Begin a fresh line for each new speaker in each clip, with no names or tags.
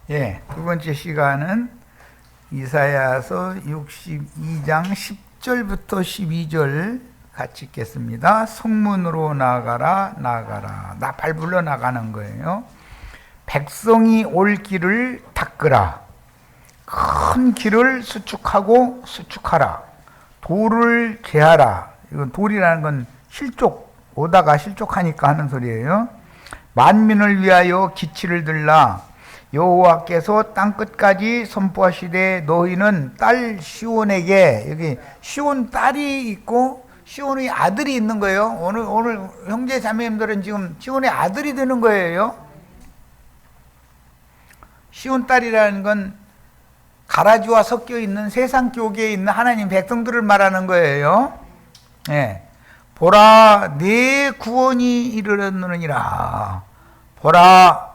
예, 두 번째 시간은 이사야서 62장 10절부터 12절 같이 읽겠습니다. 성문으로 나가라 나가라. 나팔 불러 나가는 거예요. 백성이 올 길을 닦으라. 큰 길을 수축하고 수축하라. 돌을 제하라. 이건 돌이라는 건 실족, 오다가 실족하니까 하는 소리예요. 만민을 위하여 기치를 들라. 여호와께서 땅끝까지 선포하시되 너희는 딸 시온에게, 여기 시온 딸이 있고 시온의 아들이 있는 거예요. 오늘 형제 자매님들은 지금 시온의 아들이 되는 거예요. 시온 딸이라는 건 가라지와 섞여 있는 세상 교계에 있는 하나님 백성들을 말하는 거예요. 예. 보라, 내 구원이 이르렀느니라. 보라,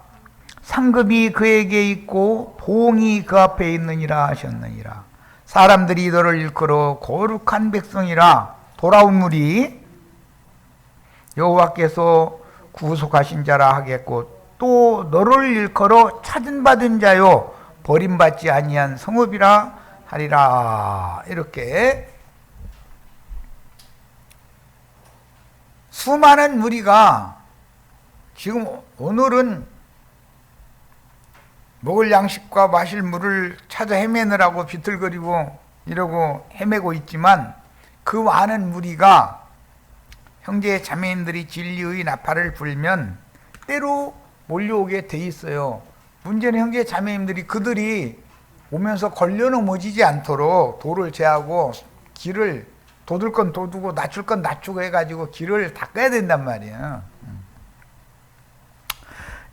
상급이 그에게 있고 보응이 그 앞에 있느니라 하셨느니라. 사람들이 너를 일컬어 거룩한 백성이라. 돌아온 무리 여호와께서 구속하신 자라 하겠고, 또 너를 일컬어 찾은받은 자요 버림받지 아니한 성읍이라 하리라. 이렇게 수많은 무리가 지금 오늘은 먹을 양식과 마실 물을 찾아 헤매느라고 비틀거리고 이러고 헤매고 있지만, 그 많은 무리가 형제 자매님들이 진리의 나팔을 불면 때로 몰려오게 돼 있어요. 문제는 형제 자매님들이 그들이 오면서 걸려 넘어지지 않도록 돌을 제하고 길을 돋을 건 돋우고 낮출 건 낮추고 해가지고 길을 닦아야 된단 말이에요.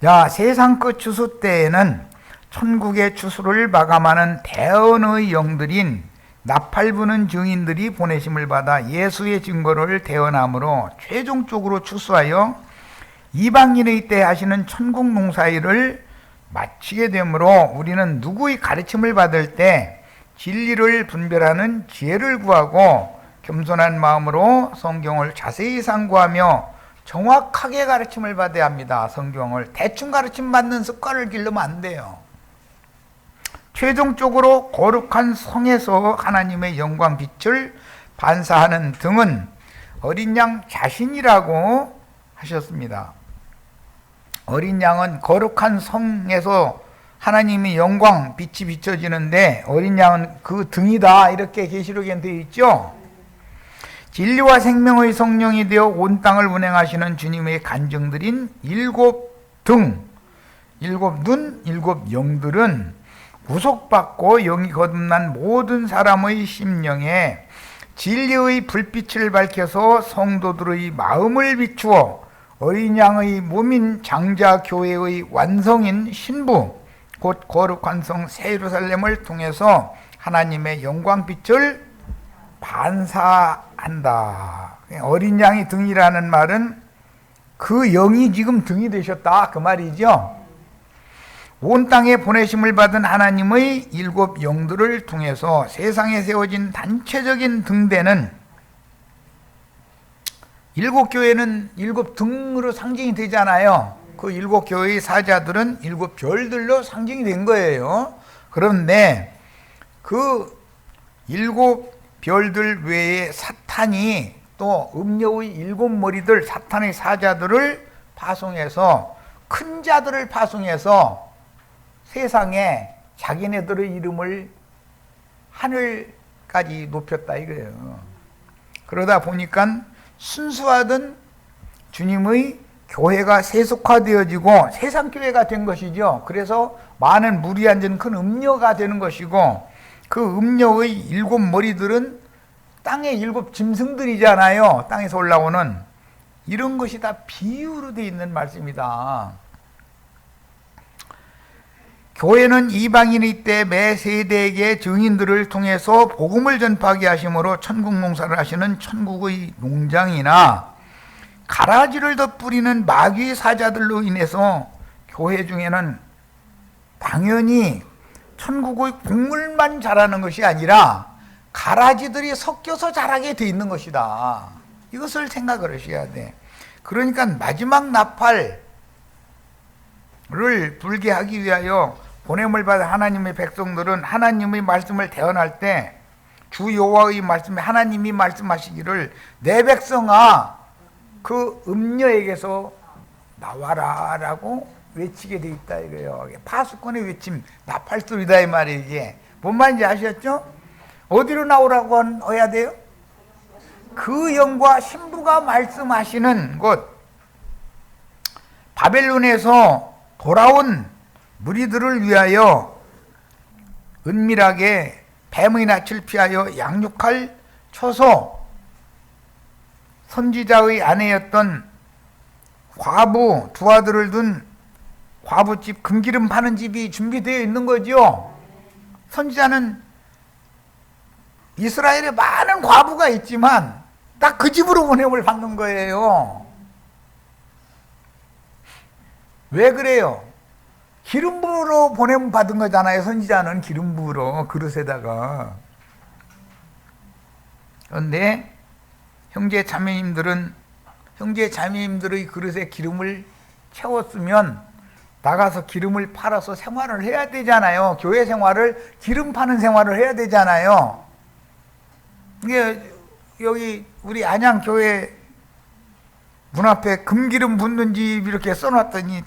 자, 세상 끝 추수 때에는 천국의 추수를 마감하는 대언의 영들인 나팔 부는 증인들이 보내심을 받아 예수의 증거를 대언함으로 최종적으로 추수하여 이방인의 때 하시는 천국 농사일을 마치게 되므로 우리는 누구의 가르침을 받을 때 진리를 분별하는 지혜를 구하고 겸손한 마음으로 성경을 자세히 상고하며 정확하게 가르침을 받아야 합니다. 성경을 대충 가르침 받는 습관을 기르면 안 돼요. 최종적으로 거룩한 성에서 하나님의 영광 빛을 반사하는 등은 어린 양 자신이라고 하셨습니다. 어린 양은 거룩한 성에서 하나님의 영광 빛이 비춰지는데 어린 양은 그 등이다, 이렇게 계시록에 되어 있죠. 진리와 생명의 성령이 되어 온 땅을 운행하시는 주님의 간증들인 일곱 등, 일곱 눈, 일곱 영들은 구속받고 영이 거듭난 모든 사람의 심령에 진리의 불빛을 밝혀서 성도들의 마음을 비추어 어린 양의 몸인 장자 교회의 완성인 신부, 곧 거룩한 성 새 예루살렘을 통해서 하나님의 영광빛을 반사한다. 어린 양이 등이라는 말은 그 영이 지금 등이 되셨다, 그 말이죠. 온 땅에 보내심을 받은 하나님의 일곱 영들을 통해서 세상에 세워진 단체적인 등대는, 일곱 교회는 일곱 등으로 상징이 되잖아요. 그 일곱 교회의 사자들은 일곱 별들로 상징이 된 거예요. 그런데 그 일곱 별들 외에 사탄이 또 음녀의 일곱 머리들, 사탄의 사자들을 파송해서, 큰 자들을 파송해서 세상에 자기네들의 이름을 하늘까지 높였다 이거예요. 그러다 보니까 순수하던 주님의 교회가 세속화되어지고 세상 교회가 된 것이죠. 그래서 많은 물이 앉은 큰 음녀가 되는 것이고, 그 음녀의 일곱 머리들은 땅의 일곱 짐승들이잖아요. 땅에서 올라오는. 이런 것이 다 비유로 되어 있는 말씀이다. 교회는 이방인의 때 매 세대에게 증인들을 통해서 복음을 전파하게 하심으로 천국 농사를 하시는 천국의 농장이나 가라지를 덧뿌리는 마귀의 사자들로 인해서 교회 중에는 당연히 천국의 곡물만 자라는 것이 아니라 가라지들이 섞여서 자라게 돼 있는 것이다. 이것을 생각을 하셔야 돼. 그러니까 마지막 나팔을 불게 하기 위하여 보냄을 받은 하나님의 백성들은 하나님의 말씀을 대언할 때 주 여호와의 말씀에 하나님이 말씀하시기를 내 백성아 그 음녀에게서 나와라 라고 외치게 돼 있다 이거예요. 파수꾼의 외침 나팔소리다 이 말이지. 뭔 말인지 아셨죠? 어디로 나오라고 해야 돼요? 그 영과 신부가 말씀하시는 곳, 바벨론에서 돌아온 무리들을 위하여 은밀하게 뱀의 낯을 피하여 양육할 처소, 선지자의 아내였던 과부 두 아들을 둔 과부집, 금기름 파는 집이 준비되어 있는 거죠. 선지자는 이스라엘에 많은 과부가 있지만 딱 그 집으로 보냄을 받는 거예요. 왜 그래요? 기름 부으러 보냄 받은 거잖아요. 선지자는 기름 부으러 그릇에다가. 그런데 형제 자매님들의 그릇에 기름을 채웠으면 나가서 기름을 팔아서 생활을 해야 되잖아요. 교회 생활을, 기름 파는 생활을 해야 되잖아요. 이게 여기 우리 안양교회 문 앞에 금기름 붓는 집 이렇게 써놨더니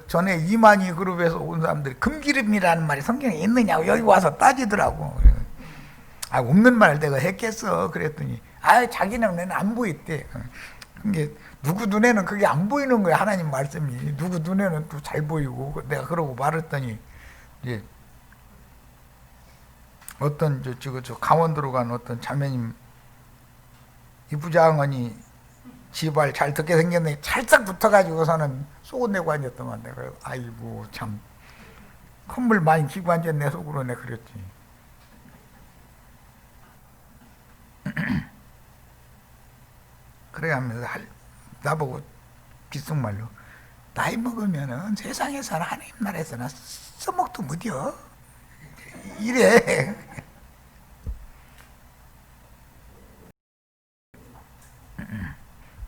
전에 이만희 그룹에서 온 사람들이 금기름이라는 말이 성경에 있느냐고 여기 와서 따지더라고. 없는 말 내가 했겠어. 그랬더니 자기 눈에는 안 보였대. 그게 누구 눈에는 그게 안 보이는 거야. 하나님 말씀이 누구 눈에는 또 잘 보이고. 내가 그러고 말했더니 이제 어떤 저 강원도로 간 어떤 자매님 이부장언이 지발 잘 듣게 생겼네. 찰싹 붙어가지고서는 속옷 내고 앉았더만. 내가 아이고 참 콧물 많이 기고 앉았네 속으로. 내가 그랬지. 그래 하면서 나보고 귓속말로 나이 먹으면은 세상에서는 하나님 나라에서는 써먹도 못이여 이래.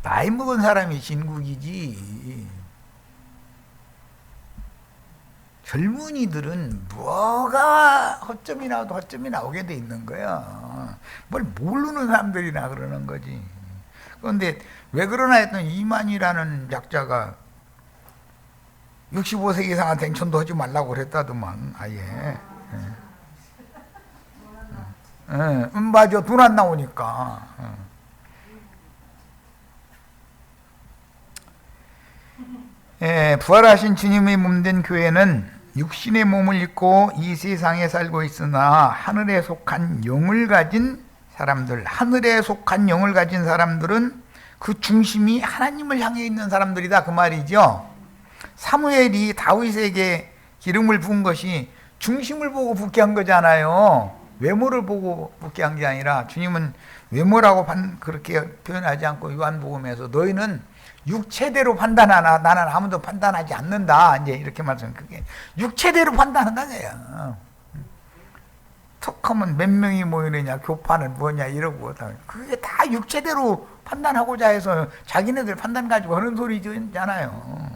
나이 먹은 사람이 진국이지. 젊은이들은 뭐가 허점이 나와도 허점이 나오게 돼 있는 거야. 뭘 모르는 사람들이나 그러는 거지. 그런데 왜 그러나 했더니 이만희라는 작자가 65세 이상한테는 전도하지 말라고 그랬다더만. 아예. 맞아. 돈 안 나오니까. 부활하신 주님의 몸된 교회는 육신의 몸을 입고 이 세상에 살고 있으나 하늘에 속한 영을 가진 사람들, 하늘에 속한 영을 가진 사람들은 그 중심이 하나님을 향해 있는 사람들이다 그 말이죠. 사무엘이 다윗에게 기름을 부은 것이 중심을 보고 붓게 한 거잖아요. 외모를 보고 붓게 한 게 아니라, 주님은 외모라고 그렇게 표현하지 않고 요한복음에서 너희는 육체대로 판단하나 나는 아무도 판단하지 않는다. 이제 이렇게 말씀. 그게 육체대로 판단한다 거야. 턱하면 몇 명이 모이느냐, 교파는 뭐냐 이러고 그게 다 육체대로 판단하고자 해서 자기네들 판단 가지고 하는 소리잖아요.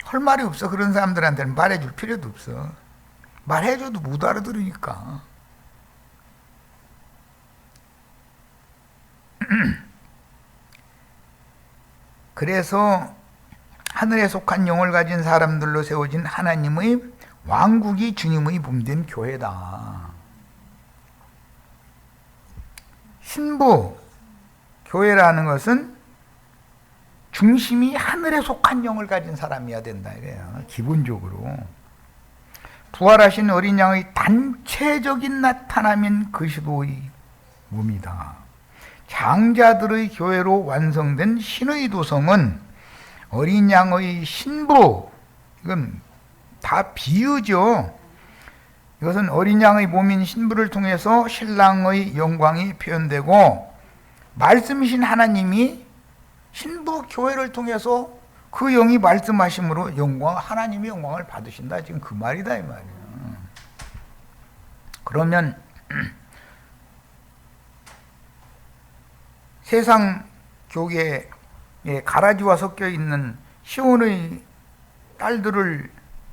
할 말이 없어. 그런 사람들한테는 말해줄 필요도 없어. 말해줘도 못 알아들으니까. 그래서 하늘에 속한 영을 가진 사람들로 세워진 하나님의 왕국이 주님의 몸된 교회다. 신부 교회라는 것은 중심이 하늘에 속한 영을 가진 사람이어야 된다 이래요. 기본적으로. 부활하신 어린 양의 단체적인 나타남인 그리스도의 몸이다. 장자들의 교회로 완성된 신의 도성은 어린 양의 신부, 이건 다 비유죠. 이것은 어린 양의 몸인 신부를 통해서 신랑의 영광이 표현되고, 말씀이신 하나님이 신부 교회를 통해서 그 영이 말씀하심으로 하나님의 영광을 받으신다. 지금 그 말이다 이 말이에요. 그러면 세상 교계에 가라지와 섞여 있는 시온의 딸들을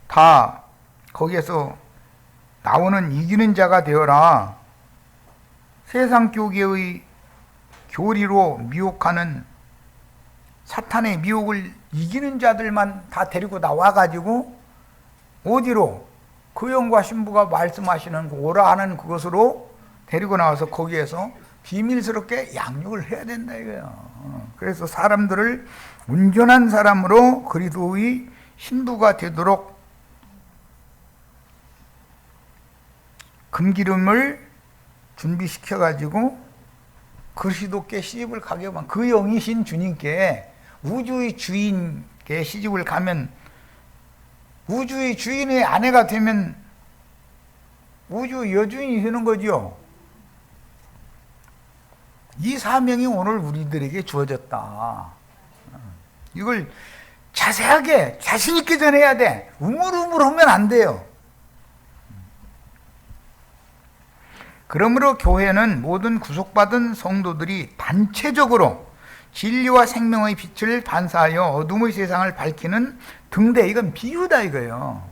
다 거기에서 나오는 이기는 자가 되어라. 세상 교계의 교리로 미혹하는 사탄의 미혹을 이기는 자들만 다 데리고 나와가지고 어디로? 그 영과 신부가 말씀하시는 오라 하는 그것으로 데리고 나와서 거기에서 비밀스럽게 양육을 해야 된다 이거예요. 그래서 사람들을 온전한 사람으로 그리스도의 신부가 되도록 금기름을 준비시켜가지고 그리스도께 시집을 가게 하면 그 영이신 주님께 우주의 주인께 시집을 가면 우주의 주인의 아내가 되면 우주 여주인이 되는 거죠. 이 사명이 오늘 우리들에게 주어졌다. 이걸 자세하게 자신 있게 전해야 돼. 우물우물하면 안 돼요. 그러므로 교회는 모든 구속받은 성도들이 단체적으로 진리와 생명의 빛을 반사하여 어둠의 세상을 밝히는 등대, 이건 비유다 이거예요.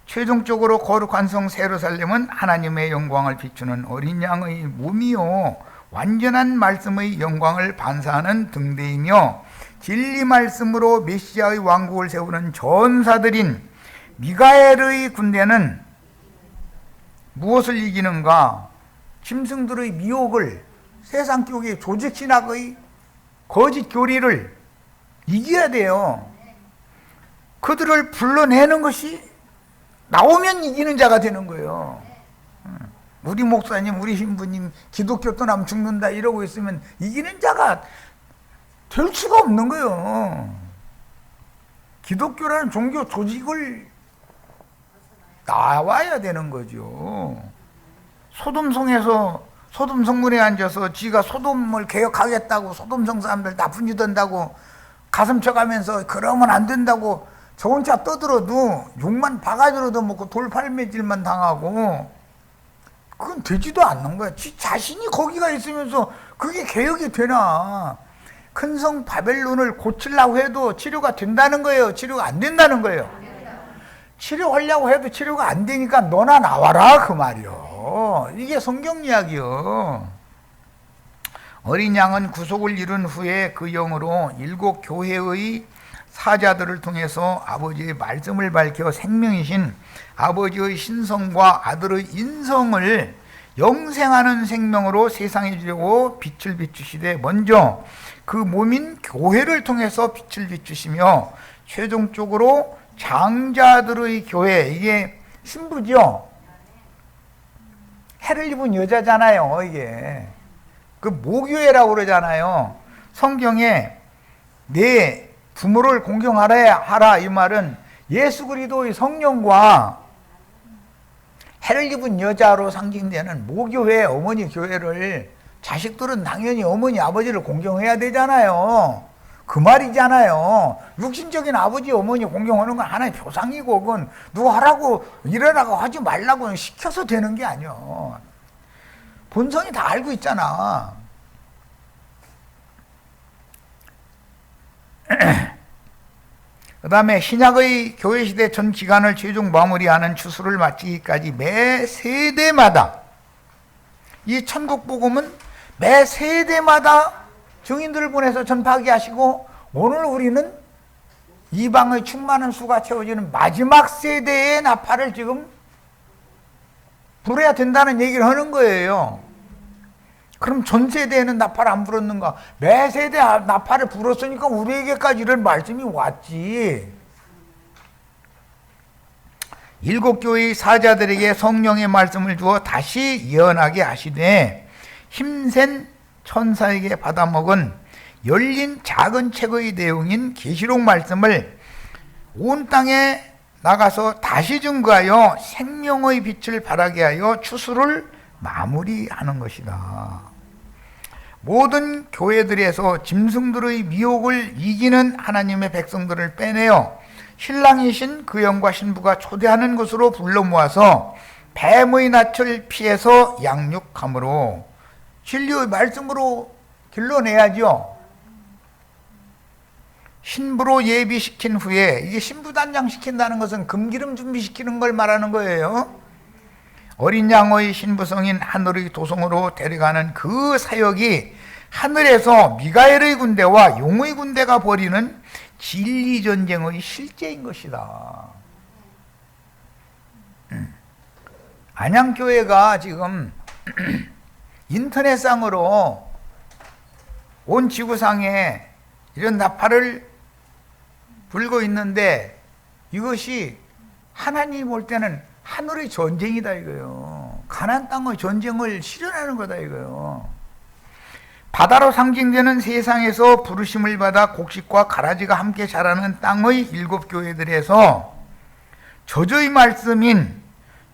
최종적으로 거룩한 성 예루살렘은 하나님의 영광을 비추는 어린 양의 몸이요 완전한 말씀의 영광을 반사하는 등대이며 진리 말씀으로 메시아의 왕국을 세우는 전사들인 미가엘의 군대는 무엇을 이기는가? 짐승들의 미혹을, 세상 교계 조직 신학의 거짓 교리를 이겨야 돼요. 그들을 불러내는 것이 나오면 이기는 자가 되는 거예요. 우리 목사님, 우리 신부님 기독교 떠나면 죽는다 이러고 있으면 이기는 자가 될 수가 없는 거예요. 기독교라는 종교 조직을 나와야 되는 거죠. 소돔성에서 소돔 성문에 앉아서 지가 소돔을 개혁하겠다고 소돔성 사람들 나쁜 짓 한다고 가슴 쳐가면서 그러면 안 된다고 저 혼자 떠들어도 욕만 바가지로도 먹고 돌팔매질만 당하고 그건 되지도 않는 거야. 지 자신이 거기가 있으면서 그게 개혁이 되나. 큰 성 바벨론을 고치려고 해도 치료가 된다는 거예요? 치료가 안 된다는 거예요? 치료하려고 해도 치료가 안 되니까 너나 나와라 그 말이요. 이게 성경 이야기요. 어린 양은 구속을 이룬 후에 그 영으로 7 교회의 사자들을 통해서 아버지의 말씀을 밝혀 생명이신 아버지의 신성과 아들의 인성을 영생하는 생명으로 세상에 주려고 빛을 비추시되 먼저 그 몸인 교회를 통해서 빛을 비추시며 최종적으로 장자들의 교회, 이게 신부죠. 해를 입은 여자잖아요. 이게 그 모교회라고 그러잖아요. 성경에 내 부모를 공경하라 이 말은 예수 그리스도의 성령과 해를 입은 여자로 상징되는 모교회, 어머니 교회를 자식들은 당연히 어머니 아버지를 공경해야 되잖아요. 그 말이잖아요. 육신적인 아버지 어머니 공경하는 건 하나의 표상이고 그건 누가 하라고 이러라고 하지 말라고 시켜서 되는 게 아니에요. 본성이 다 알고 있잖아. 그 다음에 신약의 교회시대 전 기간을 최종 마무리하는 추수를 마치기까지 매 세대마다 이 천국복음은 매 세대마다 증인들을 보내서 전파하게 하시고 오늘 우리는 이방의 충만한 수가 채워지는 마지막 세대의 나팔을 지금 불어야 된다는 얘기를 하는 거예요. 그럼 전 세대에는 나팔 안 불었는가? 매 세대 나팔을 불었으니까 우리에게까지 이런 말씀이 왔지. 7 교회의 사자들에게 성령의 말씀을 주어 다시 예언하게 하시되 힘센 천사에게 받아먹은 열린 작은 책의 내용인 계시록 말씀을 온 땅에 나가서 다시 증거하여 생명의 빛을 발하게 하여 추수를 마무리하는 것이다. 모든 교회들에서 짐승들의 미혹을 이기는 하나님의 백성들을 빼내어 신랑이신 그 영과 신부가 초대하는 것으로 불러 모아서 뱀의 낯을 피해서 양육함으로 진리의 말씀으로 길러내야죠. 신부로 예비시킨 후에, 이게 신부 단장시킨다는 것은 금기름 준비시키는 걸 말하는 거예요. 어린 양의 신부성인 하늘의 도성으로 데려가는 그 사역이 하늘에서 미가엘의 군대와 용의 군대가 벌이는 진리전쟁의 실제인 것이다. 안양교회가 지금 인터넷상으로 온 지구상에 이런 나팔을 불고 있는데, 이것이 하나님 볼 때는 하늘의 전쟁이다 이거요. 가나안 땅의 전쟁을 실현하는 거다 이거요. 바다로 상징되는 세상에서 부르심을 받아 곡식과 가라지가 함께 자라는 땅의 7 교회들에서 저주의 말씀인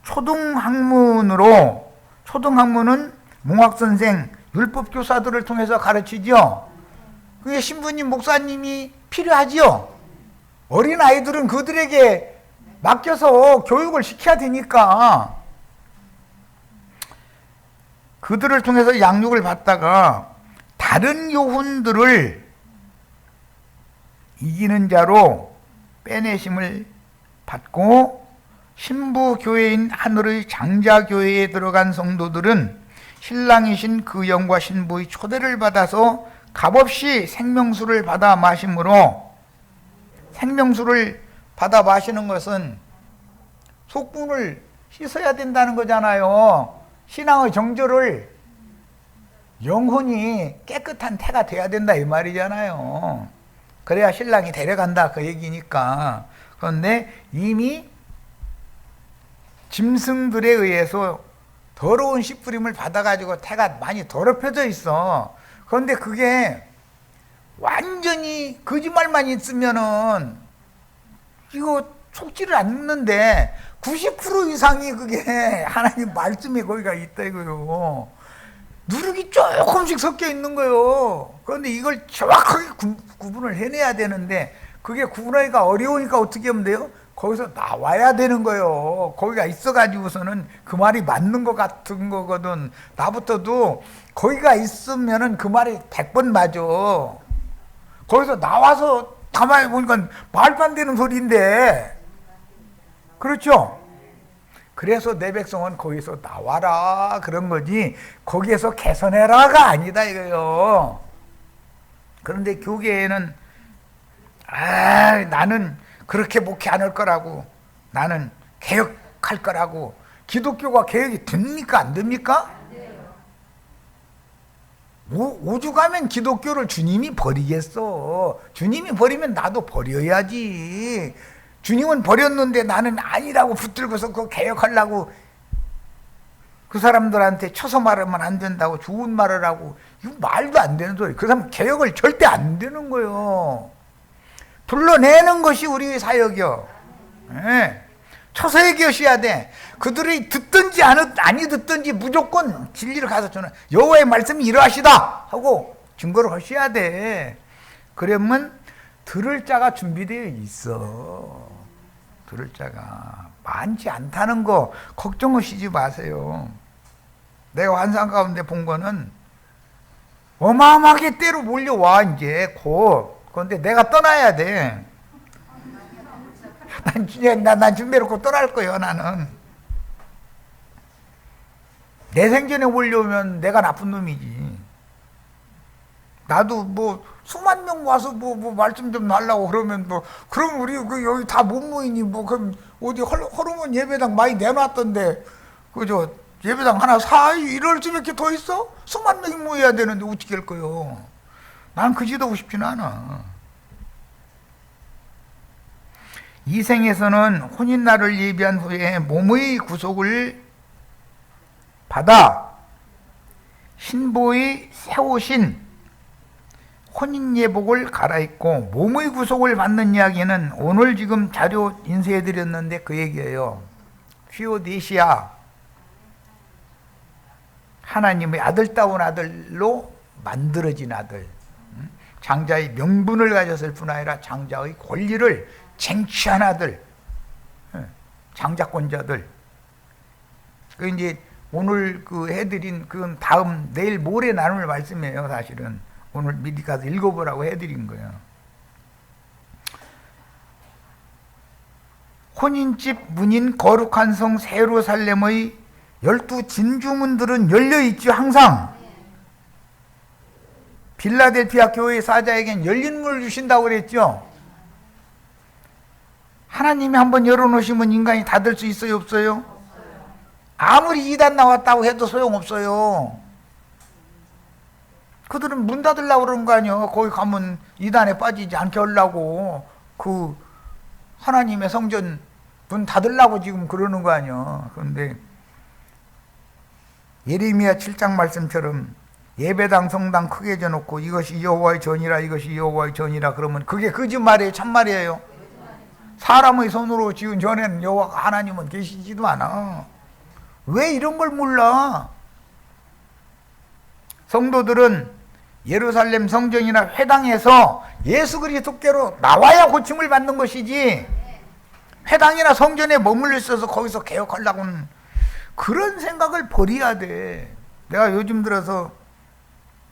초등학문으로, 초등학문은 몽학선생, 율법교사들을 통해서 가르치죠. 그게 신부님, 목사님이 필요하지요. 어린 아이들은 그들에게 맡겨서 교육을 시켜야 되니까 그들을 통해서 양육을 받다가 다른 교훈들을 이기는 자로 빼내심을 받고 신부 교회인 하늘의 장자 교회에 들어간 성도들은 신랑이신 그 영과 신부의 초대를 받아서 값없이 생명수를 받아 마심으로, 생명수를 받아 마시는 것은 속분을 씻어야 된다는 거잖아요. 신앙의 정조를, 영혼이 깨끗한 태가 돼야 된다 이 말이잖아요. 그래야 신랑이 데려간다 그 얘기니까. 그런데 이미 짐승들에 의해서 더러운 씨 뿌림을 받아가지고 태가 많이 더럽혀져 있어. 그런데 그게 완전히 거짓말만 있으면은 이거 속지를 않는데 90% 이상이 그게 하나님 말씀에 거기가 있다 이거요. 누룩이 조금씩 섞여 있는 거예요. 그런데 이걸 정확하게 구분을 해내야 되는데 그게 구분하기가 어려우니까 어떻게 하면 돼요? 거기서 나와야 되는 거예요. 거기가 있어가지고서는 그 말이 맞는 것 같은 거거든. 나부터도 거기가 있으면은 그 말이 100번 맞아. 거기서 나와서 가만히 보니까 말도 안 되는 소리인데. 그렇죠? 그래서 내 백성은 거기서 나와라 그런 거지, 거기에서 개선해라가 아니다 이거요. 그런데 교계에는 나는 그렇게 목회 안 할 거라고, 나는 개혁할 거라고. 기독교가 개혁이 됩니까 안 됩니까? 오죽하면 기독교를 주님이 버리겠어. 주님이 버리면 나도 버려야지. 주님은 버렸는데 나는 아니라고 붙들고서 그거 개혁하려고 그 사람들한테 쳐서 말하면 안 된다고 좋은 말을 하고, 이거 말도 안 되는 소리. 그 사람 개혁을 절대 안 되는 거예요. 불러내는 것이 우리의 사역이요. 네. 쳐서 얘기하셔야 돼. 그들이 듣든지 아니 듣든지 무조건 진리를 가서 저는 여호와의 말씀이 이러하시다 하고 증거를 하셔야 돼. 그러면 들을 자가 준비되어 있어. 들을 자가 많지 않다는 거 걱정하시지 마세요. 내가 환상 가운데 본 거는 어마어마하게 때로 몰려와 이제 곧. 그런데 내가 떠나야 돼. 난 준비해놓고 떠날 거예요. 나는 내 생전에 몰려오면 내가 나쁜 놈이지. 나도 뭐 수만 명 와서 뭐 말씀 좀 하려고 그러면 그럼 우리 여기 다 못 모이니 그럼 어디 호르몬 예배당 많이 내놨던데 그저 예배당 하나 이럴 수밖에 더 있어? 수만 명이 모여야 되는데 어떻게 할 거요? 난 그 짓 하고 싶지는 않아. 이 생에서는 혼인날을 예비한 후에 몸의 구속을 받아 신부의 새 옷인 혼인예복을 갈아입고 몸의 구속을 받는 이야기는 오늘 지금 자료 인쇄해드렸는데 그 얘기예요. 휘오데시아, 하나님의 아들다운 아들로 만들어진 아들, 장자의 명분을 가졌을 뿐 아니라 장자의 권리를 쟁취한 아들, 장자권자들. 그 이제 오늘 그 해드린 그 다음 내일 모레 나눌 말씀이에요. 사실은 오늘 미리 가서 읽어보라고 해드린 거예요. 혼인집 문인 거룩한 성 예루살렘의 12 진주문들은 열려있죠. 항상 빌라델피아 교회 사자에겐 열린 문을 주신다고 그랬죠. 하나님이 한번 열어놓으시면 인간이 닫을 수 있어요, 없어요? 아무리 이단 나왔다고 해도 소용없어요. 그들은 문 닫으려고 그러는 거 아니에요. 거기 가면 이단에 빠지지 않게 하려고 그 하나님의 성전 문 닫으려고 지금 그러는 거 아니에요. 그런데 예레미야 7장 말씀처럼 예배당 성당 크게 져놓고 이것이 여호와의 전이라 이것이 여호와의 전이라 그러면 그게 거짓말이에요, 참말이에요? 사람의 손으로 지은 전에는 여호와 하나님은 계시지도 않아. 왜 이런 걸 몰라? 성도들은 예루살렘 성전이나 회당에서 예수 그리스도께로 나와야 고침을 받는 것이지, 회당이나 성전에 머물러 있어서 거기서 개혁하려고는 그런 생각을 버려야 돼. 내가 요즘 들어서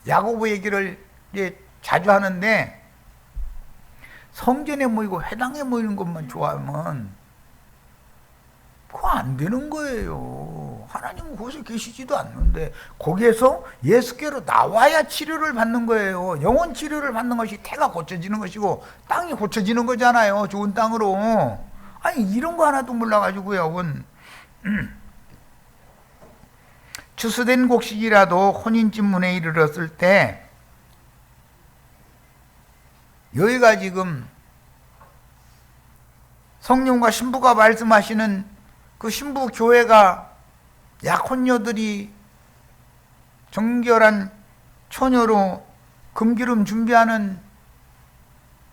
야고보 얘기를 이제 자주 하는데, 성전에 모이고 회당에 모이는 것만 좋아하면 그거 안 되는 거예요. 하나님은 거기서 계시지도 않는데 거기에서 예수께로 나와야 치료를 받는 거예요. 영혼 치료를 받는 것이 태가 고쳐지는 것이고 땅이 고쳐지는 거잖아요. 좋은 땅으로. 아니 이런 거 하나도 몰라가지고요. 추수된 곡식이라도 혼인집 문에 이르렀을 때 여기가 지금 성령과 신부가 말씀하시는 그 신부 교회가 약혼녀들이 정결한 처녀로 금기름 준비하는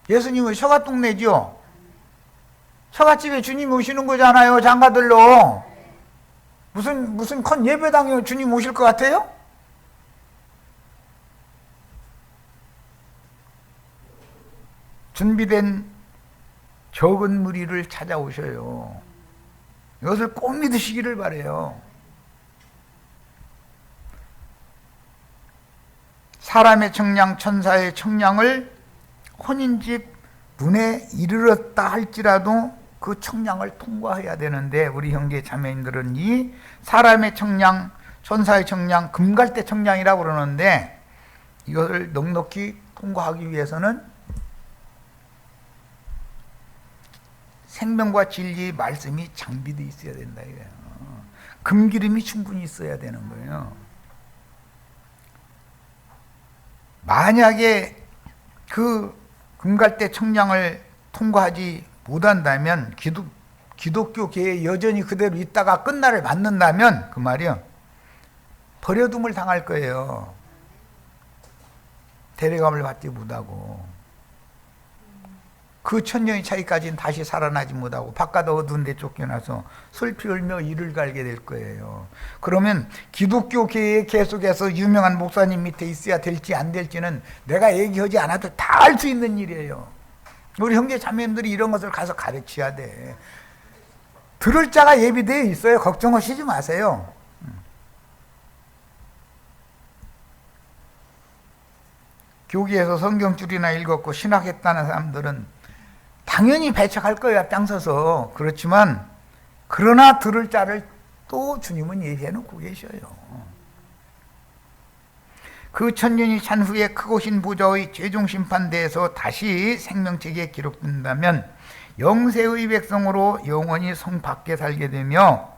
예수님의 처갓동네죠. 처갓집에 주님 오시는 거잖아요. 장가들로. 무슨 큰 예배당에 주님 오실 것 같아요? 준비된 적은 무리를 찾아오셔요. 이것을 꼭 믿으시기를 바라요. 사람의 청량, 천사의 청량을 혼인집 문에 이르렀다 할지라도 그 청량을 통과해야 되는데, 우리 형제 자매님들은 이 사람의 청량, 천사의 청량, 금갈대 청량이라고 그러는데, 이것을 넉넉히 통과하기 위해서는 생명과 진리의 말씀이 장비되어 있어야 된다 이거예요. 금기름이 충분히 있어야 되는 거예요. 만약에 그 금갈대 청량을 통과하지 못한다면, 기독교계에 여전히 그대로 있다가 끝날을 맞는다면 그 말이요, 버려둠을 당할 거예요. 데려감을 받지 못하고 그 천년의 차이까지는 다시 살아나지 못하고 바깥 어두운 데 쫓겨나서 슬피 울며 이를 갈게 될 거예요. 그러면 기독교계에 계속해서 유명한 목사님 밑에 있어야 될지 안 될지는 내가 얘기하지 않아도 다 알 수 있는 일이에요. 우리 형제 자매님들이 이런 것을 가서 가르쳐야 돼. 들을 자가 예비되어 있어요. 걱정하시지 마세요. 교계에서 성경줄이나 읽었고 신학했다는 사람들은 당연히 배척할 거예요, 앞장서서. 그렇지만 그러나 들을 자를 또 주님은 예비해 놓고 계셔요. 그 천년이 찬 후에 크고 신 보좌의 최종 심판대에서 다시 생명책에 기록된다면 영세의 백성으로 영원히 성 밖에 살게 되며,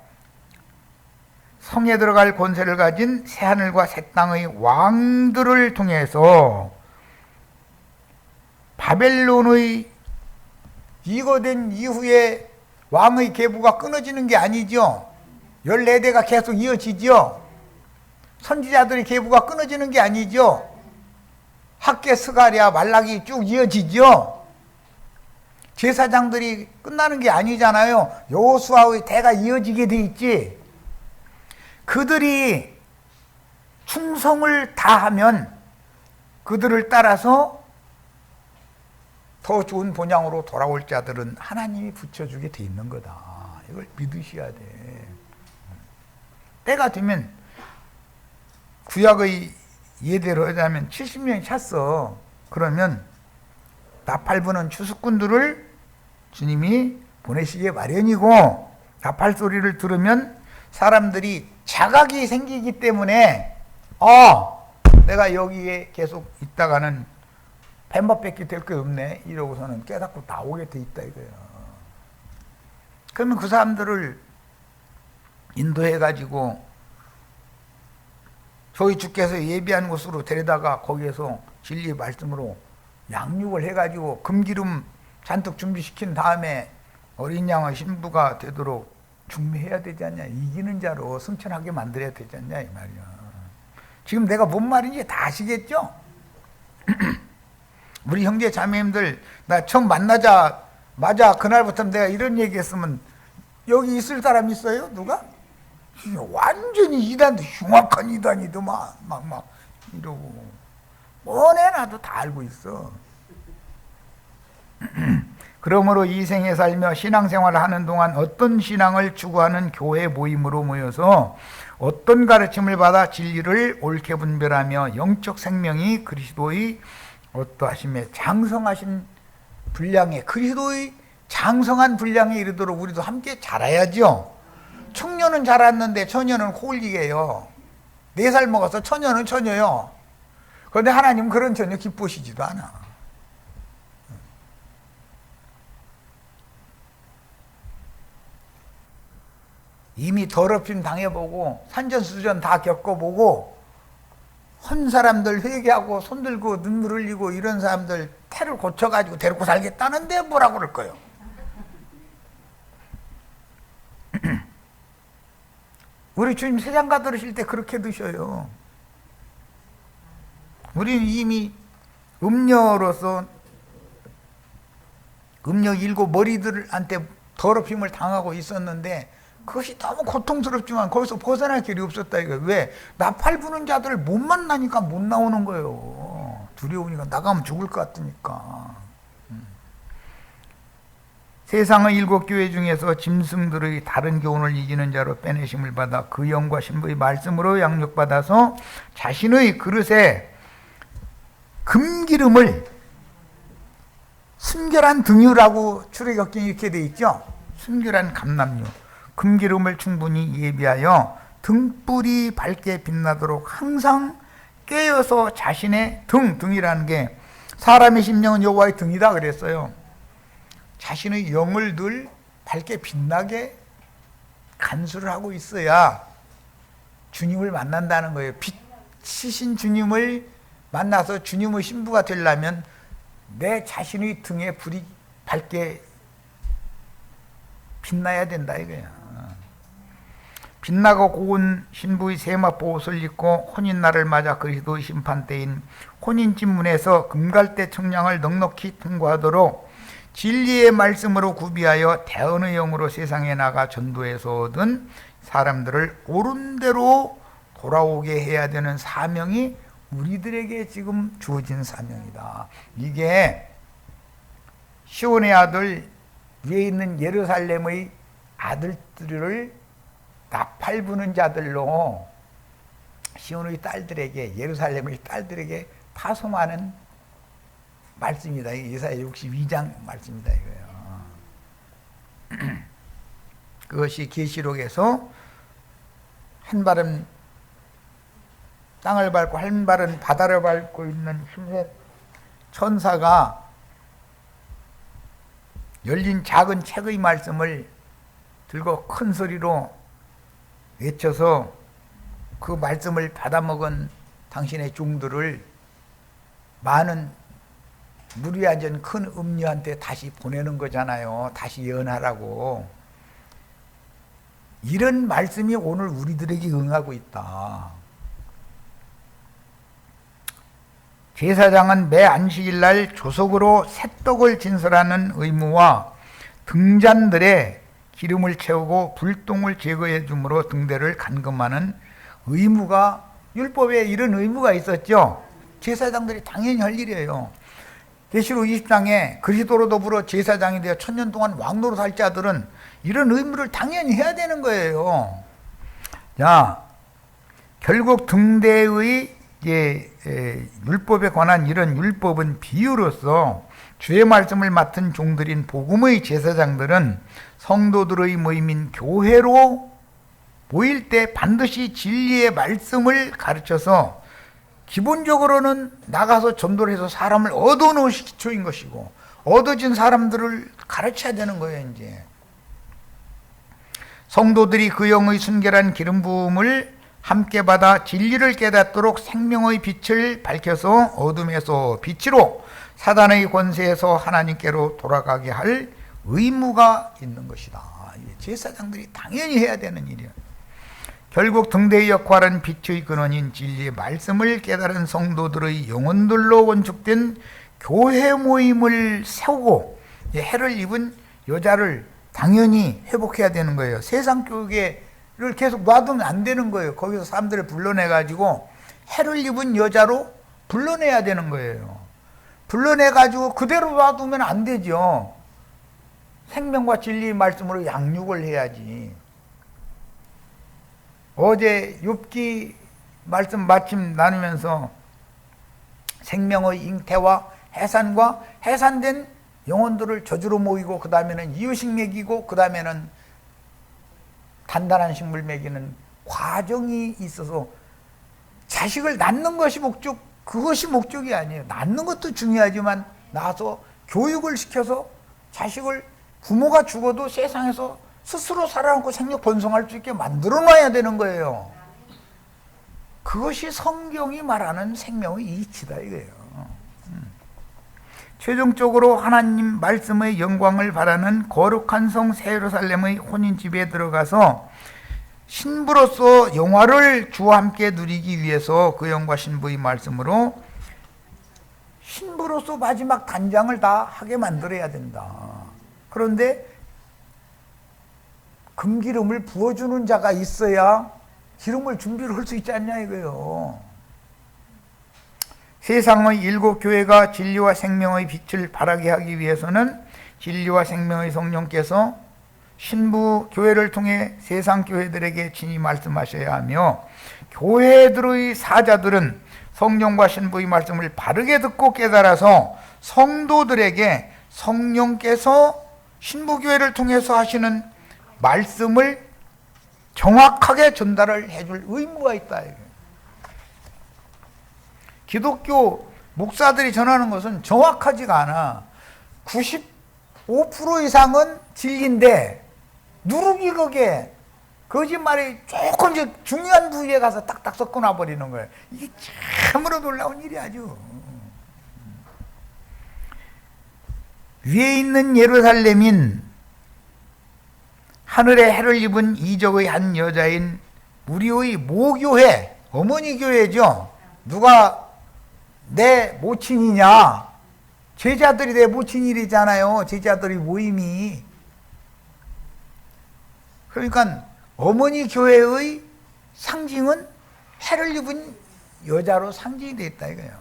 성에 들어갈 권세를 가진 새하늘과 새 땅의 왕들을 통해서 바벨론의 이거된 이후에 왕의 계보가 끊어지는 게 아니죠. 14대가 계속 이어지죠. 선지자들의 계보가 끊어지는 게 아니죠. 학개, 스가랴, 말라기 쭉 이어지죠. 제사장들이 끝나는 게 아니잖아요. 여호수아의 대가 이어지게 돼 있지. 그들이 충성을 다하면 그들을 따라서 더 좋은 본향으로 돌아올 자들은 하나님이 붙여주게 돼 있는 거다. 이걸 믿으셔야 돼. 때가 되면, 구약의 예대로 하자면 70년이 찼어. 그러면 나팔 부는 추수꾼들을 주님이 보내시기 마련이고, 나팔 소리를 들으면 사람들이 자각이 생기기 때문에 내가 여기에 계속 있다가는 뱀밥밖에 될 게 없네 이러고서는 깨닫고 나오게 돼 있다 이거예요. 그러면 그 사람들을 인도해가지고 저희 주께서 예비한 곳으로 데려다가 거기에서 진리의 말씀으로 양육을 해가지고 금기름 잔뜩 준비시킨 다음에 어린 양의 신부가 되도록 준비해야 되지 않냐. 이기는 자로 승천하게 만들어야 되지 않냐 이 말이야. 지금 내가 뭔 말인지 다 아시겠죠? 우리 형제 자매님들 나 처음 만나자마자 그날부터 내가 이런 얘기했으면 여기 있을 사람 있어요? 누가? 완전히 이단도 흉악한 이단이더만 막 이러고 뻔해 나도 다 알고 있어. 그러므로 이 생에 살며 신앙생활을 하는 동안 어떤 신앙을 추구하는 교회 모임으로 모여서 어떤 가르침을 받아 진리를 옳게 분별하며 영적 생명이 그리스도의 어떠하심에 장성하신 분량에 그리스도의 장성한 분량에 이르도록 우리도 함께 자라야죠. 청년은 자랐는데 처녀는 홀리게요. 4살 먹어서 처녀는 처녀요. 그런데 하나님은 그런 처녀 기쁘시지도 않아. 이미 더럽힘 당해보고 산전수전 다 겪어보고 헌 사람들 회개하고 손들고 눈물 흘리고 이런 사람들 태를 고쳐가지고 데리고 살겠다는데 뭐라고 그럴 거예요. 우리 주님 세장가 들으실 때 그렇게 드셔요. 우리는 이미 음녀로서 음녀 7 머리들한테 더럽힘을 당하고 있었는데 그것이 너무 고통스럽지만 거기서 벗어날 길이 없었다 이거예요. 왜? 나팔 부는 자들을 못 만나니까 못 나오는 거예요. 두려우니까 나가면 죽을 것 같으니까. 세상의 7 교회 중에서 짐승들의 다른 교훈을 이기는 자로 빼내심을 받아 그 영과 신부의 말씀으로 양육받아서 자신의 그릇에 금기름을 순결한 등유라고 출애굽기에 이렇게 돼 있죠. 순결한 감람유 금기름을 충분히 예비하여 등불이 밝게 빛나도록 항상 깨어서 자신의 등이라는 게 사람의 심령은 여호와의 등이다 그랬어요. 자신의 영을 늘 밝게 빛나게 간수를 하고 있어야 주님을 만난다는 거예요. 빛이신 주님을 만나서 주님의 신부가 되려면 내 자신의 등에 불이 밝게 빛나야 된다 이거야. 빛나고 고운 신부의 세마포 옷을 입고 혼인날을 맞아 그리스도의 심판대인 혼인집문에서 금갈대 청량을 넉넉히 통과하도록 진리의 말씀으로 구비하여 대언의 영으로 세상에 나가 전도해서 얻은 사람들을 옳은 대로 돌아오게 해야 되는 사명이 우리들에게 지금 주어진 사명이다. 이게 시온의 아들 위에 있는 예루살렘의 아들들을 나팔 부는 자들로 시온의 딸들에게 예루살렘의 딸들에게 파송하는 말씀이다. 이사야 62장 말씀이다 이거예요. 그것이 계시록에서 한 발은 땅을 밟고 한 발은 바다를 밟고 있는 힘센 천사가 열린 작은 책의 말씀을 들고 큰 소리로 외쳐서 그 말씀을 받아먹은 당신의 종들을 많은 무리하전 큰 음녀한테 다시 보내는 거잖아요. 다시 예언하라고. 이런 말씀이 오늘 우리들에게 응하고 있다. 제사장은 매 안식일날 조석으로 새떡을 진설하는 의무와 등잔들에 기름을 채우고 불똥을 제거해 주므로 등대를 감금하는 의무가 율법에 이런 의무가 있었죠. 제사장들이 당연히 할 일이에요. 계시록 20장에 그리스도로 더불어 제사장이 되어 1000년 동안 왕노릇 할 자들은 이런 의무를 당연히 해야 되는 거예요. 자, 결국 등대의 율법에 관한 이런 율법은 비유로서 주의 말씀을 맡은 종들인 복음의 제사장들은 성도들의 모임인 교회로 모일 때 반드시 진리의 말씀을 가르쳐서 기본적으로는 나가서 전도를 해서 사람을 얻어놓을 기초인 것이고, 얻어진 사람들을 가르쳐야 되는 거예요. 이제 성도들이 그 영의 순결한 기름 부음을 함께 받아 진리를 깨닫도록 생명의 빛을 밝혀서 어둠에서 빛으로 사단의 권세에서 하나님께로 돌아가게 할 의무가 있는 것이다. 제사장들이 당연히 해야 되는 일이야. 결국 등대의 역할은 빛의 근원인 진리의 말씀을 깨달은 성도들의 영혼들로 건축된 교회 모임을 세우고, 해를 입은 여자를 당연히 회복해야 되는 거예요. 세상 교계를 계속 놔두면 안 되는 거예요. 거기서 사람들을 불러내가지고 해를 입은 여자로 불러내야 되는 거예요. 불러내가지고 그대로 놔두면 안 되죠. 생명과 진리의 말씀으로 양육을 해야지. 어제 욥기 말씀 마침 나누면서 생명의 잉태와 해산과 해산된 영혼들을 저주로 모이고, 그 다음에는 이유식 먹이고, 그 다음에는 단단한 식물 먹이는 과정이 있어서 자식을 낳는 것이 목적, 그것이 목적이 아니에요. 낳는 것도 중요하지만 낳아서 교육을 시켜서 자식을, 부모가 죽어도 세상에서 스스로 살아남고 생력 번성할 수 있게 만들어 놔야 되는 거예요. 그것이 성경이 말하는 생명의 이치다 이거예요. 최종적으로 하나님 말씀의 영광을 바라는 거룩한 성 새 예루살렘의 혼인집에 들어가서 신부로서 영화를 주와 함께 누리기 위해서 그 영과 신부의 말씀으로 신부로서 마지막 단장을 다 하게 만들어야 된다. 그런데 금기름을 부어주는 자가 있어야 기름을 준비를 할 수 있지 않냐 이거예요. 세상의 일곱 교회가 진리와 생명의 빛을 발하게 하기 위해서는 진리와 생명의 성령께서 신부 교회를 통해 세상 교회들에게 친히 말씀하셔야 하며, 교회들의 사자들은 성령과 신부의 말씀을 바르게 듣고 깨달아서 성도들에게 성령께서 신부 교회를 통해서 하시는 말씀을 정확하게 전달을 해줄 의무가 있다. 기독교 목사들이 전하는 것은 정확하지가 않아. 95% 이상은 진리인데 누룩이 거기에 거짓말이 조금 이제 중요한 부위에 가서 딱딱 섞어놔 버리는 거예요. 이게 참으로 놀라운 일이 아주. 위에 있는 예루살렘인 하늘의 해를 입은 이적의 한 여자인 우리의 모교회, 어머니 교회죠. 누가 내 모친이냐? 제자들이 내 모친이잖아요. 제자들의 모임이. 그러니까 어머니 교회의 상징은 해를 입은 여자로 상징이 됐다 이거예요.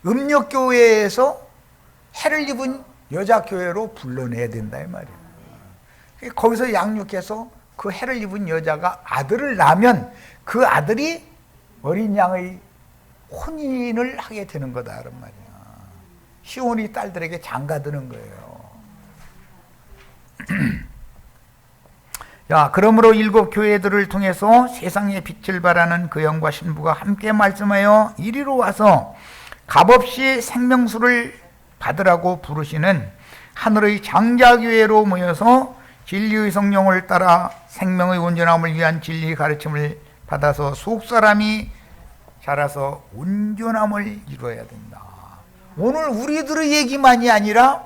음력교회에서 해를 입은 여자 교회로 불러내야 된다 이 말이에요. 거기서 양육해서 그 해를 입은 여자가 아들을 낳으면 그 아들이 어린 양의 혼인을 하게 되는 거다 그런 말이야. 시온이 딸들에게 장가드는 거예요. 자, 그러므로 일곱 교회들을 통해서 세상의 빛을 발하는 그 영과 신부가 함께 말씀하여 이리로 와서 값없이 생명수를 받으라고 부르시는 하늘의 장자교회로 모여서 진리의 성령을 따라 생명의 온전함을 위한 진리의 가르침을 받아서 속사람이 자라서 온전함을 이루어야 된다. 오늘 우리들의 얘기만이 아니라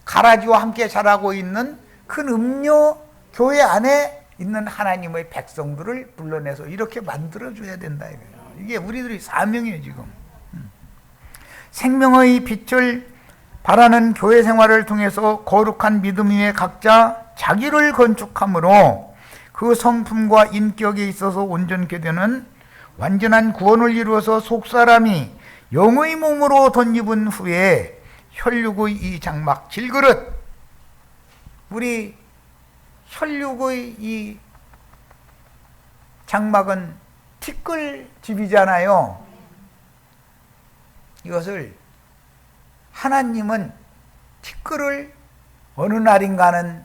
가라지와 함께 자라고 있는 큰 음료 교회 안에 있는 하나님의 백성들을 불러내서 이렇게 만들어줘야 된다 이거예요. 이게 우리들의 사명이에요 지금. 생명의 빛을 바라는 교회 생활을 통해서 거룩한 믿음 위에 각자 자기를 건축함으로 그 성품과 인격에 있어서 온전케 되는 완전한 구원을 이루어서 속사람이 영의 몸으로 덧입은 후에 혈육의 이 장막 질그릇, 우리 혈육의 이 장막은 티끌집이잖아요. 이것을 하나님은 티끌을 어느 날인가는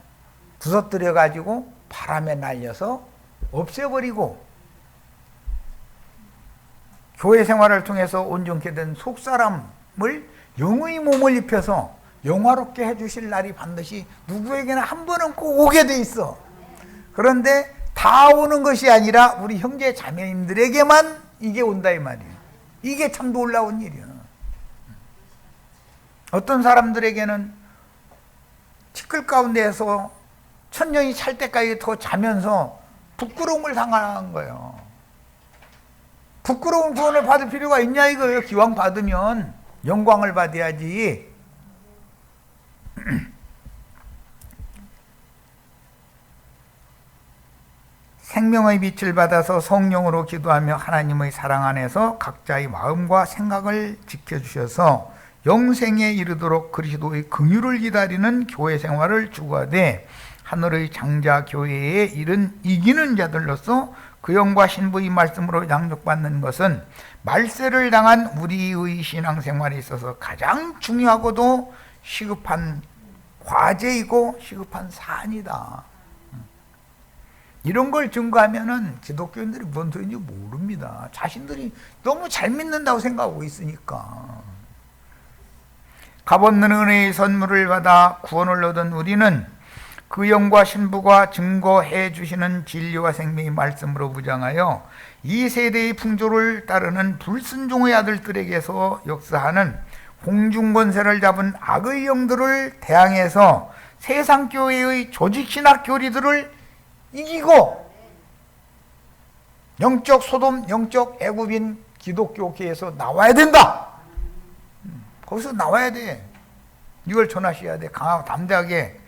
부서뜨려 가지고 바람에 날려서 없애버리고, 교회 생활을 통해서 온전케 된 속사람을 영의 몸을 입혀서 영화롭게 해주실 날이 반드시 누구에게나 한 번은 꼭 오게 돼 있어. 그런데 다 오는 것이 아니라 우리 형제 자매님들에게만 이게 온다 이 말이에요. 이게 참 놀라운 일이야. 어떤 사람들에게는 티끌 가운데에서 천년이 찰 때까지 더 자면서 부끄러움을 당하는 거예요. 부끄러운 구원을 받을 필요가 있냐 이거예요. 기왕 받으면 영광을 받아야지. 생명의 빛을 받아서 성령으로 기도하며 하나님의 사랑 안에서 각자의 마음과 생각을 지켜주셔서 영생에 이르도록 그리스도의 긍휼을 기다리는 교회 생활을 추구하되 하늘의 장자 교회에 이른 이기는 자들로서 그 영과 신부의 말씀으로 양육받는 것은 말세를 당한 우리의 신앙생활에 있어서 가장 중요하고도 시급한 과제이고 시급한 사안이다. 이런 걸 증거하면은 기독교인들이 뭔 소리인지 모릅니다. 자신들이 너무 잘 믿는다고 생각하고 있으니까. 값없는 은혜의 선물을 받아 구원을 얻은 우리는 그 영과 신부가 증거해 주시는 진리와 생명의 말씀으로 무장하여 이 세대의 풍조를 따르는 불순종의 아들들에게서 역사하는 공중권세를 잡은 악의 영들을 대항해서 세상 교회의 조직신학 교리들을 이기고 영적 소돔, 영적 애굽인 기독교계에서 나와야 된다. 거기서 나와야 돼. 이걸 전하셔야 돼. 강하고 담대하게.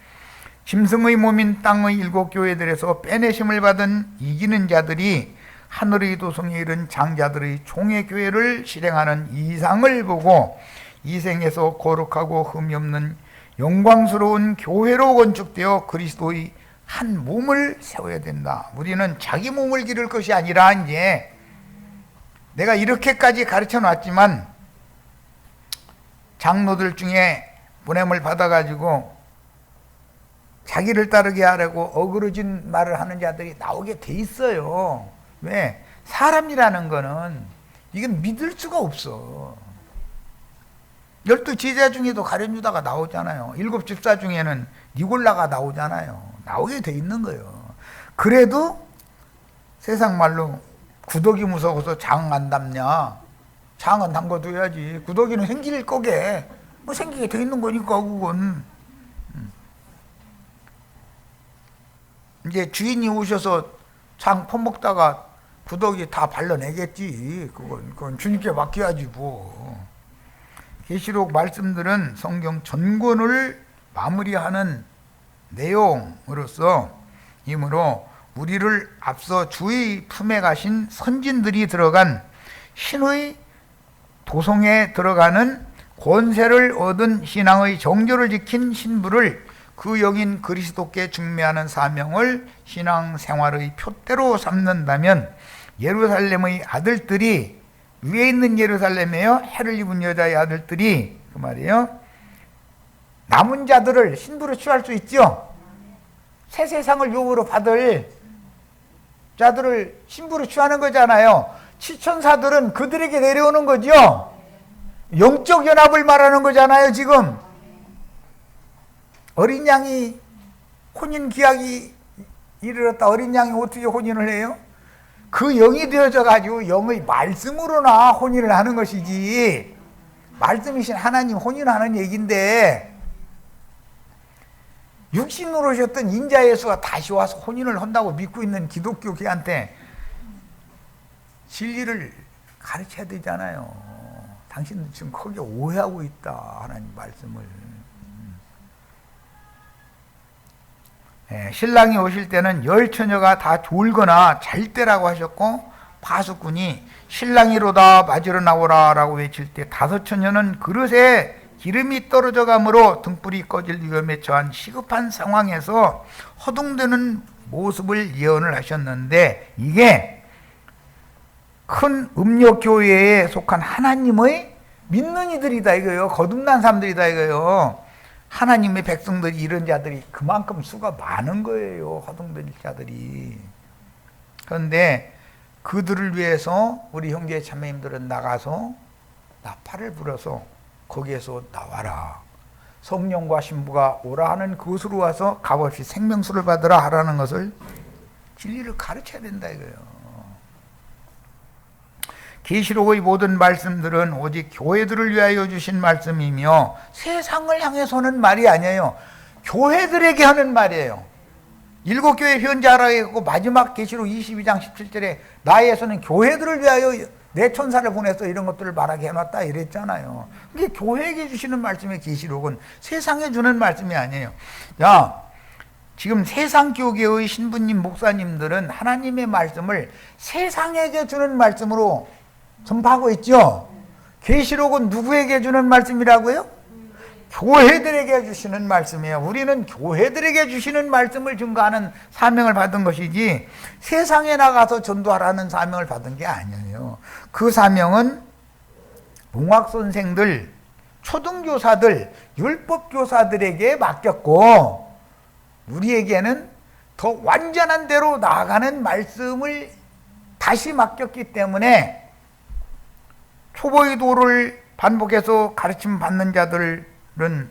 짐승의 몸인 땅의 7 교회들에서 빼내심을 받은 이기는 자들이 하늘의 도성에 이른 장자들의 총회 교회를 실행하는 이상을 보고 이 생에서 거룩하고 흠이 없는 영광스러운 교회로 건축되어 그리스도의 한 몸을 세워야 된다. 우리는 자기 몸을 기를 것이 아니라 이제 내가 이렇게까지 가르쳐 놨지만 장로들 중에 보냄을 받아가지고 자기를 따르게 하려고 어그러진 말을 하는 자들이 나오게 돼 있어요. 왜? 사람이라는 거는 이건 믿을 수가 없어. 12 제자 중에도 가룟 유다가 나오잖아요. 7 집사 중에는 니골라가 나오잖아요. 나오게 돼 있는 거예요. 그래도 세상 말로 구더기 무서워서 장 안 담냐? 장은 담궈둬야지. 구더기는 생길 거게. 뭐 생기게 돼 있는 거니까 그건. 이제 주인이 오셔서 장 퍼먹다가 구더기 다 발라내겠지. 그건 주님께 맡겨야지 뭐. 계시록 말씀들은 성경 전권을 마무리하는 내용으로서 이므로 우리를 앞서 주의 품에 가신 선진들이 들어간 신의 도성에 들어가는 권세를 얻은 신앙의 정조를 지킨 신부를 그 영인 그리스도께 중매하는 사명을 신앙생활의 표대로 삼는다면 예루살렘의 아들들이 위에 있는 예루살렘에요. 해를 입은 여자의 아들들이 그 말이에요. 남은 자들을 신부로 취할 수 있죠. 새 세상을 요구로 받을 자들을 신부로 취하는 거잖아요. 치천사들은 그들에게 내려오는 거죠. 영적 연합을 말하는 거잖아요. 지금 어린 양이 혼인 기약이 이르렀다. 어린 양이 어떻게 혼인을 해요? 그 영이 되어져 가지고 영의 말씀으로나 혼인을 하는 것이지, 말씀이신 하나님 혼인하는 얘기인데 육신으로 오셨던 인자 예수가 다시 와서 혼인을 한다고 믿고 있는 기독교계한테 진리를 가르쳐야 되잖아요. 당신들 지금 크게 오해하고 있다. 하나님 말씀을. 신랑이 오실 때는 10 처녀가 다 졸거나 잘 때라고 하셨고, 파수꾼이 신랑이로다 맞으러 나오라 라고 외칠 때 5 처녀는 그릇에 기름이 떨어져 가므로 등불이 꺼질 위험에 처한 시급한 상황에서 허둥대는 모습을 예언을 하셨는데, 이게 큰 음력교회에 속한 하나님의 믿는 이들이다 이거예요. 거듭난 사람들이다 이거예요. 하나님의 백성들이 이런 자들이 그만큼 수가 많은 거예요. 허둥들 자들이. 그런데 그들을 위해서 우리 형제 자매님들은 나가서 나팔을 불어서 거기에서 나와라. 성령과 신부가 오라 하는 그곳으로 와서 값없이 생명수를 받으라 하라는 것을 진리를 가르쳐야 된다 이거예요. 계시록의 모든 말씀들은 오직 교회들을 위하여 주신 말씀이며 세상을 향해서는 말이 아니에요. 교회들에게 하는 말이에요. 일곱 교회 현자라고 했고 마지막 계시록 22장 17절에 나에서는 교회들을 위하여 내 천사를 보내서 이런 것들을 말하게 해놨다 이랬잖아요. 이게 교회에게 주시는 말씀의 계시록은 세상에 주는 말씀이 아니에요. 자, 지금 세상교계의 신부님 목사님들은 하나님의 말씀을 세상에게 주는 말씀으로 전파하고 있죠. 계시록은 누구에게 주는 말씀이라고요? 교회들에게 주시는 말씀이에요. 우리는 교회들에게 주시는 말씀을 증거하는 사명을 받은 것이지 세상에 나가서 전도하라는 사명을 받은 게 아니에요. 그 사명은 농학선생들, 초등교사들, 율법교사들에게 맡겼고 우리에게는 더 완전한 대로 나아가는 말씀을 다시 맡겼기 때문에 초보의 도를 반복해서 가르침 받는 자들은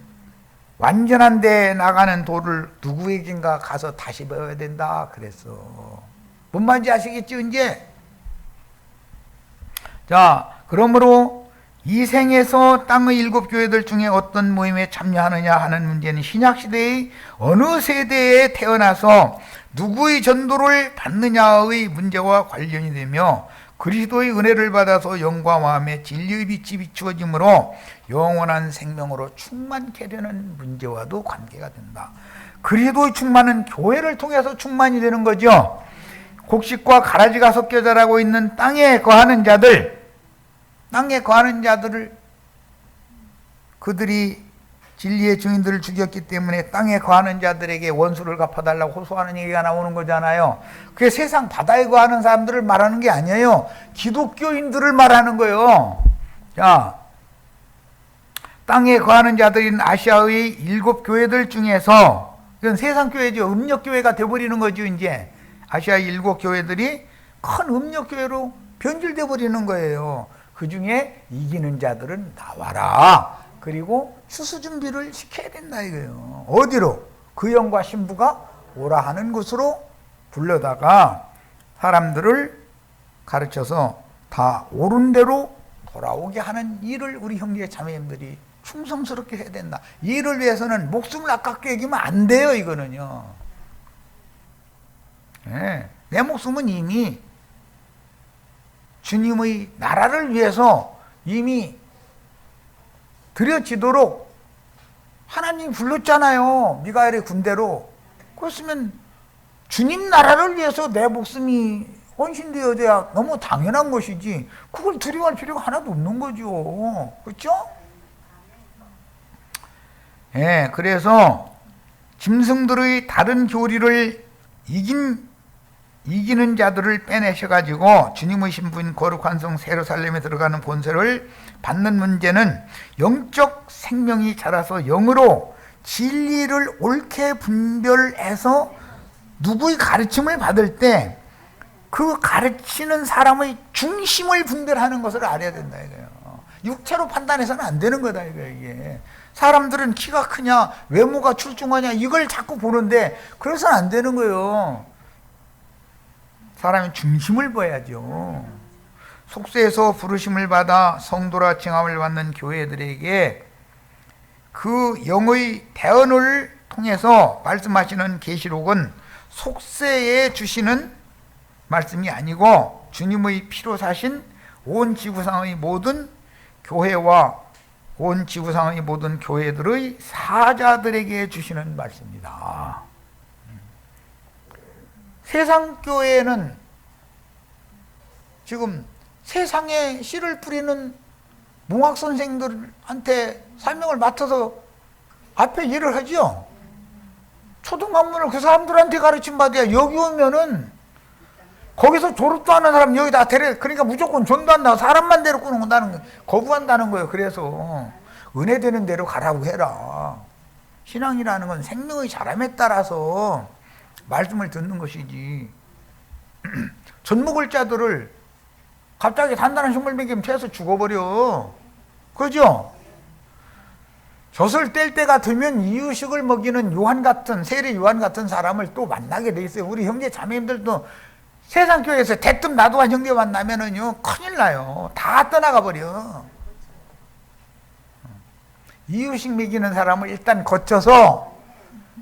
완전한 데 나가는 도를 누구에겐가 가서 다시 배워야 된다 그랬어. 뭔 말인지 아시겠죠 이제? 자, 그러므로 이 생에서 땅의 일곱 교회들 중에 어떤 모임에 참여하느냐 하는 문제는 신약시대의 어느 세대에 태어나서 누구의 전도를 받느냐의 문제와 관련이 되며 그리스도의 은혜를 받아서 영과 마음에 진리의 빛이 비추어지므로 영원한 생명으로 충만케 되는 문제와도 관계가 된다. 그리스도의 충만은 교회를 통해서 충만이 되는 거죠. 곡식과 가라지가 섞여 자라고 있는 땅에 거하는 자들을 그들이 진리의 증인들을 죽였기 때문에 땅에 거하는 자들에게 원수를 갚아달라고 호소하는 얘기가 나오는 거잖아요. 그게 세상 바다에 거하는 사람들을 말하는 게 아니에요. 기독교인들을 말하는 거예요. 자, 땅에 거하는 자들인 아시아의 일곱 교회들 중에서 이건 세상 교회죠. 음력 교회가 돼버리는 거죠. 이제 아시아의 일곱 교회들이 큰 음력 교회로 변질돼 버리는 거예요. 그 중에 이기는 자들은 나와라. 그리고 추수 준비를 시켜야 된다 이거예요. 어디로? 그 영과 신부가 오라 하는 곳으로 불러다가 사람들을 가르쳐서 다 옳은 대로 돌아오게 하는 일을 우리 형제 자매님들이 충성스럽게 해야 된다. 이 일을 위해서는 목숨을 아깝게 여기면 안 돼요. 이거는요. 네, 내 목숨은 이미 주님의 나라를 위해서 이미 드려지도록 하나님이 불렀잖아요. 미가엘의 군대로. 그렇으면 주님 나라를 위해서 내 목숨이 헌신되어야 너무 당연한 것이지 그걸 두려워할 필요가 하나도 없는 거죠. 그렇죠? 예, 그래서 짐승들의 다른 교리를 이기는 자들을 빼내셔가지고 주님의 신부인 거룩한 성 예루살렘에 들어가는 권세를 받는 문제는 영적 생명이 자라서 영으로 진리를 옳게 분별해서 누구의 가르침을 받을 때 그 가르치는 사람의 중심을 분별하는 것을 알아야 된다 이거예요. 육체로 판단해서는 안 되는 거다 이거예요. 이게 사람들은 키가 크냐 외모가 출중하냐 이걸 자꾸 보는데 그래서는 안 되는 거예요. 사람의 중심을 봐야죠. 속세에서 부르심을 받아 성도라 칭함을 받는 교회들에게 그 영의 대언을 통해서 말씀하시는 계시록은 속세에 주시는 말씀이 아니고 주님의 피로 사신 온 지구상의 모든 교회와 온 지구상의 모든 교회들의 사자들에게 주시는 말씀입니다. 세상 교회는 지금 세상에 씨를 뿌리는 몽학 선생들한테 설명을 맡아서 앞에 일을 하죠. 초등학문을 그 사람들한테 가르침 받아야 여기 오면은 거기서 졸업도 하는 사람 여기다 데려, 그러니까 무조건 전도한다고 사람만 데리고 온다는 거, 거부한다는 거예요. 그래서 은혜 되는 대로 가라고 해라. 신앙이라는 건 생명의 자람에 따라서 말씀을 듣는 것이지. 젖 먹을 자들을 갑자기 단단한 식물 먹이면 채서 죽어버려. 그죠? 젖을 뗄 때가 되면 이유식을 먹이는 요한 같은, 세례 요한 같은 사람을 또 만나게 돼 있어요. 우리 형제 자매님들도 세상 교회에서 대뜸 나도한 형제 만나면은요, 큰일 나요. 다 떠나가 버려. 이유식 먹이는 사람을 일단 거쳐서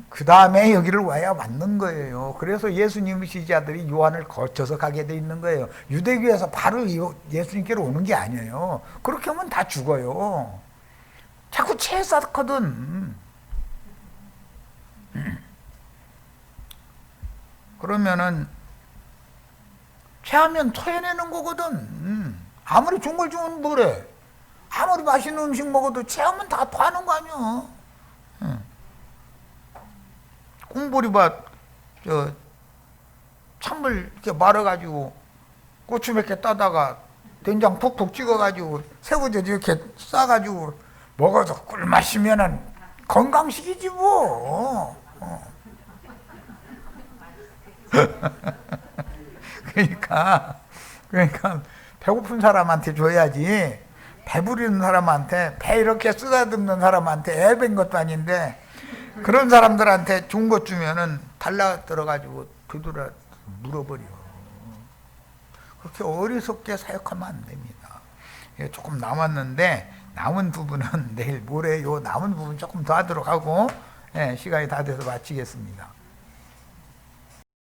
그 다음에 여기를 와야 맞는 거예요. 그래서 예수님의 지지자들이 요한을 거쳐서 가게 돼 있는 거예요. 유대교에서 바로 예수님께로 오는 게 아니에요. 그렇게 하면 다 죽어요. 자꾸 채 쌓거든. 그러면은 체하면 토해내는 거거든. 아무리 좋은 걸 주면 뭐래. 아무리 맛있는 음식 먹어도 체하면 다 토하는 거 아니야. 꽁보리밭 찬물 이렇게 말아가지고 고추 몇 개 따다가 된장 푹푹 찍어가지고 새우젓 이렇게 싸가지고 먹어도 꿀 마시면은 건강식이지 뭐. 그러니까 배고픈 사람한테 줘야지. 배부르는 사람한테, 배 이렇게 쓰다듬는 사람한테 애밴 것도 아닌데 그런 사람들한테 좋은 것 주면은 달라 들어가지고 되돌아 물어버려. 그렇게 어리석게 사역하면 안 됩니다. 조금 남았는데 남은 부분은 내일 모레 요 남은 부분 조금 더 하도록 하고 시간이 다 돼서 마치겠습니다.